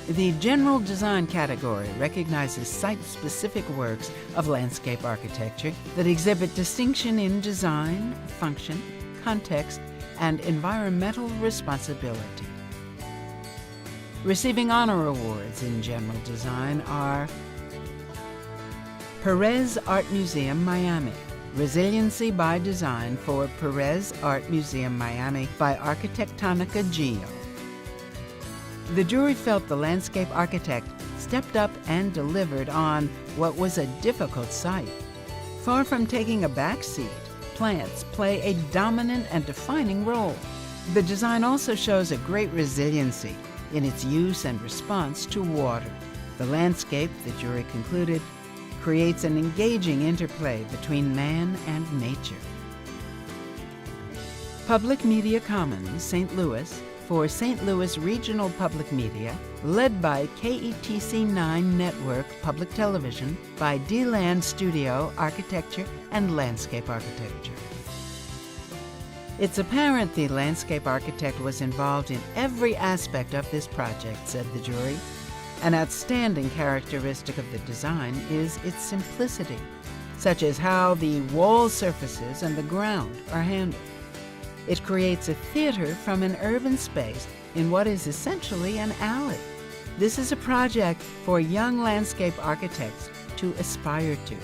The general design category recognizes site-specific works of landscape architecture that exhibit distinction in design, function, context, and environmental responsibility. Receiving honor awards in general design are Perez Art Museum, Miami. Resiliency by Design for Perez Art Museum, Miami by Architectonica Geo. The jury felt the landscape architect stepped up and delivered on what was a difficult site. Far from taking a back seat, plants play a dominant and defining role. The design also shows a great resiliency in its use and response to water. The landscape, the jury concluded, creates an engaging interplay between man and nature. Public Media Commons, St. Louis, for St. Louis Regional Public Media, led by KETC9 Network Public Television by D-Land Studio Architecture and Landscape Architecture. It's apparent the landscape architect was involved in every aspect of this project, said the jury. An outstanding characteristic of the design is its simplicity, such as how the wall surfaces and the ground are handled. It creates a theater from an urban space in what is essentially an alley. This is a project for young landscape architects to aspire to.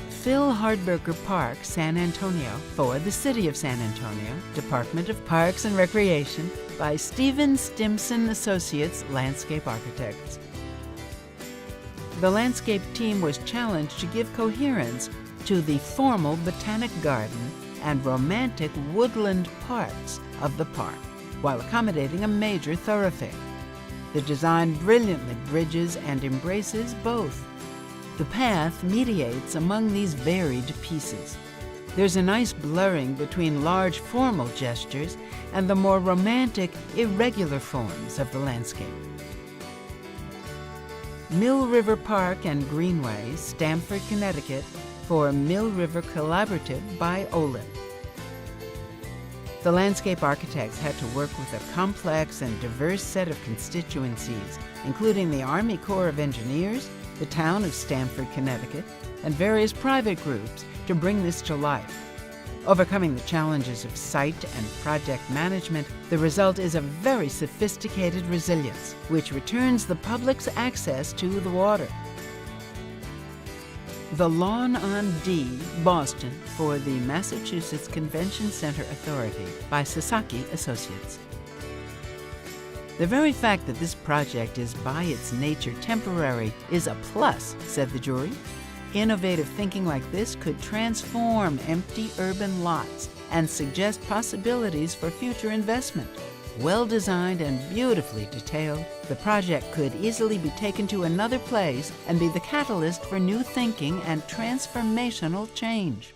Phil Hardberger Park, San Antonio, for the City of San Antonio, Department of Parks and Recreation, by Stephen Stimson Associates Landscape Architects. The landscape team was challenged to give coherence to the formal botanic garden and romantic woodland parts of the park, while accommodating a major thoroughfare. The design brilliantly bridges and embraces both. The path mediates among these varied pieces. There's a nice blurring between large formal gestures and the more romantic, irregular forms of the landscape. Mill River Park and Greenway, Stamford, Connecticut, for Mill River Collaborative by Olin. The landscape architects had to work with a complex and diverse set of constituencies, including the Army Corps of Engineers, the town of Stamford, Connecticut, and various private groups to bring this to life. Overcoming the challenges of site and project management, the result is a very sophisticated resilience, which returns the public's access to the water. The Lawn on D, Boston, for the Massachusetts Convention Center Authority by Sasaki Associates. The very fact that this project is by its nature temporary is a plus, said the jury. Innovative thinking like this could transform empty urban lots and suggest possibilities for future investment. Well designed and beautifully detailed, the project could easily be taken to another place and be the catalyst for new thinking and transformational change.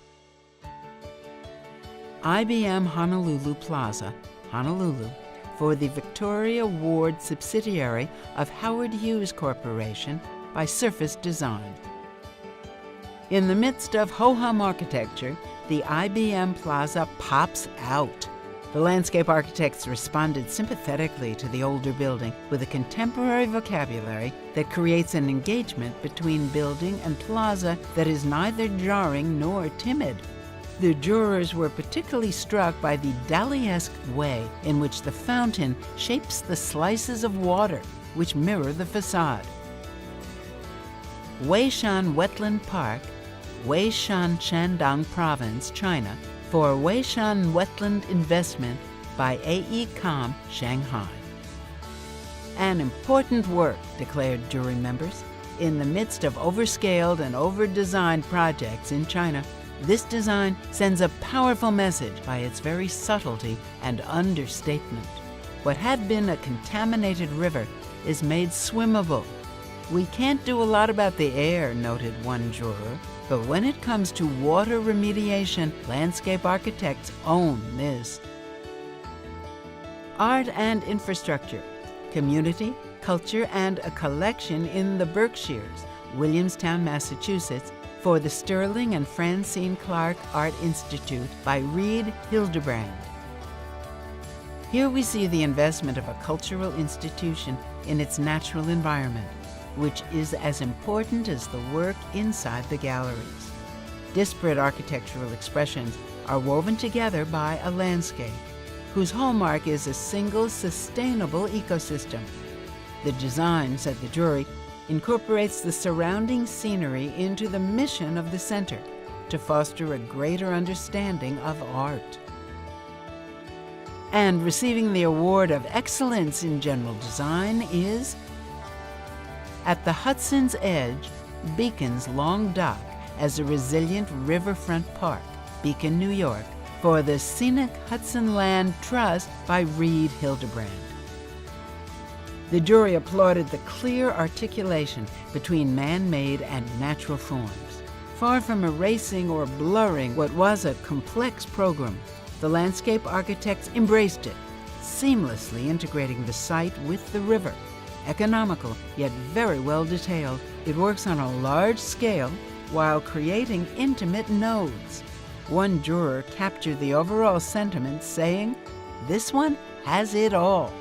IBM Honolulu Plaza, Honolulu, for the Victoria Ward subsidiary of Howard Hughes Corporation by Surface Design. In the midst of ho-hum architecture, the IBM Plaza pops out. The landscape architects responded sympathetically to the older building with a contemporary vocabulary that creates an engagement between building and plaza that is neither jarring nor timid. The jurors were particularly struck by the Dali-esque way in which the fountain shapes the slices of water, which mirror the facade. Weishan Wetland Park, Weishan, Shandong Province, China, for Weishan Wetland Investment by AECOM, Shanghai. An important work, declared jury members. In the midst of overscaled and over-designed projects in China, this design sends a powerful message by its very subtlety and understatement. What had been a contaminated river is made swimmable. We can't do a lot about the air, noted one juror, but when it comes to water remediation, landscape architects own this. Art and infrastructure, community, culture, and a collection in the Berkshires, Williamstown, Massachusetts, for the Sterling and Francine Clark Art Institute by Reed Hildebrand. Here we see the investment of a cultural institution in its natural environment, which is as important as the work inside the galleries. Disparate architectural expressions are woven together by a landscape, whose hallmark is a single sustainable ecosystem. The design, said the jury, incorporates the surrounding scenery into the mission of the center to foster a greater understanding of art. And receiving the award of excellence in general design is, at the Hudson's Edge, Beacon's Long Dock as a resilient riverfront park, Beacon, New York, for the Scenic Hudson Land Trust by Reed Hildebrand. The jury applauded the clear articulation between man-made and natural forms. Far from erasing or blurring what was a complex program, the landscape architects embraced it, seamlessly integrating the site with the river. Economical, yet very well detailed, it works on a large scale while creating intimate nodes. One juror captured the overall sentiment, saying, "This one has it all."